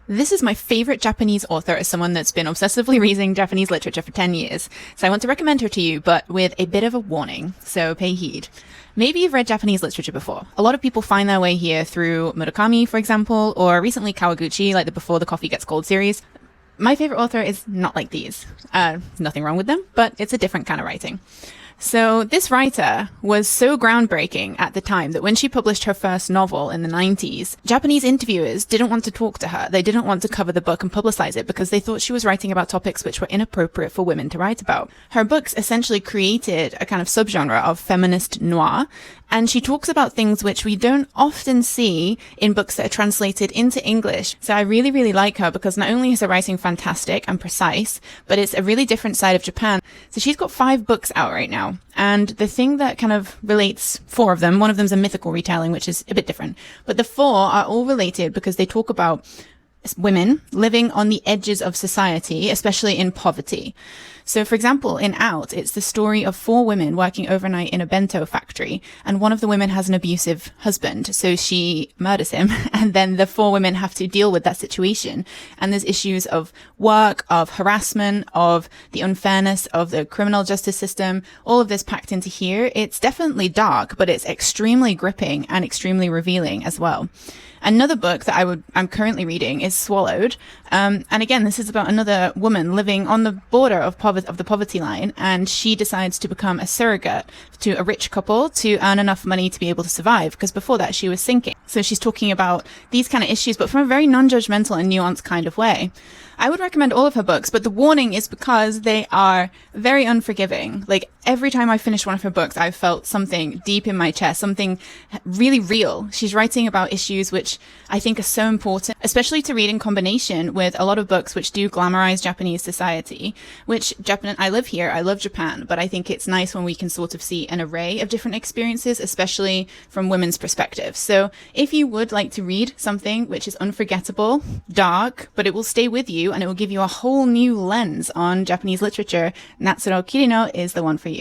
This is my favorite Japanese author as someone that's been obsessively reading Japanese literature for 10 years. So I want to recommend her to you, but with a bit of a warning, so pay heed. Maybe you've read Japanese literature before. A lot of people find their way here through Murakami, for example, or recently Kawaguchi, like the Before the Coffee Gets Cold series. My favorite author is not like these. Nothing wrong with them, but it's a different kind of writing. So this writer was so groundbreaking at the time that when she published her first novel in the 90s, Japanese interviewers didn't want to talk to her. They didn't want to cover the book and publicize it because they thought she was writing about topics which were inappropriate for women to write about. Her books essentially created a kind of subgenre of feminist noir, and she talks about things which we don't often see in books that are translated into English. So I really, really like her because not only is her writing fantastic and precise, but it's a really different side of Japan. So she's got 5 books out right now. And the thing that kind of relates 4 of them, one of them's a mythical retelling, which is a bit different, but the 4 are all related because they talk about women living on the edges of society, especially in poverty. So, for example, in Out, it's the story of 4 women working overnight in a bento factory, and one of the women has an abusive husband, so she murders him, and then the 4 women have to deal with that situation. And there's issues of work, of harassment, of the unfairness of the criminal justice system, all of this packed into here. It's definitely dark, but it's extremely gripping and extremely revealing as well. Another book that I'm currently reading is Swallowed. And again, this is about another woman living on the border of the poverty line, and she decides to become a surrogate to a rich couple to earn enough money to be able to survive, because before that she was sinking. So she's talking about these kind of issues, but from a very non-judgmental and nuanced kind of way. I would recommend all of her books, but the warning is because they are very unforgiving. Like, every time I finish one of her books, I've felt something deep in my chest, something really real. She's writing about issues which I think are so important, especially to read in combination with a lot of books which do glamorize Japanese society, which I live here, I love Japan, but I think it's nice when we can sort of see an array of different experiences, especially from women's perspectives. So if you would like to read something which is unforgettable, dark, but it will stay with you, and it will give you a whole new lens on Japanese literature, Natsuro Kirino is the one for you.